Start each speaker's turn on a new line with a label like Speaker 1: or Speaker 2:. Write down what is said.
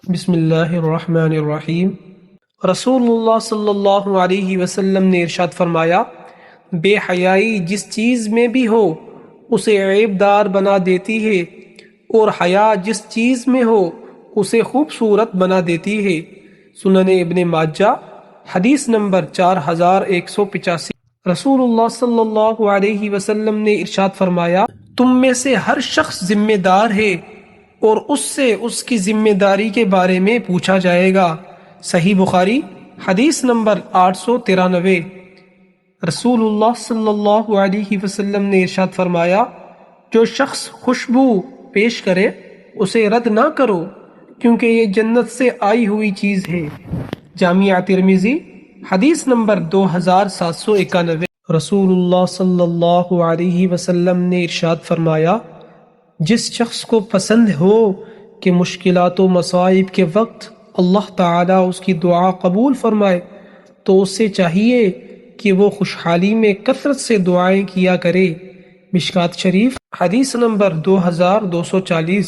Speaker 1: بسم اللہ الرحمن الرحیم۔ رسول اللہ صلی اللہ علیہ وسلم نے ارشاد فرمایا، بے حیائی جس چیز میں بھی ہو اسے عیب دار بنا دیتی ہے، اور حیا جس چیز میں ہو اسے خوبصورت بنا دیتی ہے۔ سنن ابن ماجہ، حدیث نمبر 4185۔ رسول اللہ صلی اللہ علیہ وسلم نے ارشاد فرمایا، تم میں سے ہر شخص ذمہ دار ہے اور اس سے اس کی ذمہ داری کے بارے میں پوچھا جائے گا۔ صحیح بخاری، حدیث نمبر 893۔ رسول اللہ صلی اللہ علیہ وسلم نے ارشاد فرمایا، جو شخص خوشبو پیش کرے اسے رد نہ کرو، کیونکہ یہ جنت سے آئی ہوئی چیز ہے۔ جامعہ ترمذی، حدیث نمبر 2791۔ رسول اللہ صلی اللہ علیہ وسلم نے ارشاد فرمایا، جس شخص کو پسند ہو کہ مشکلات و مصائب کے وقت اللہ تعالیٰ اس کی دعا قبول فرمائے تو اس سے چاہیے کہ وہ خوشحالی میں کثرت سے دعائیں کیا کرے۔ مشکوٰۃ شریف، حدیث نمبر 2240۔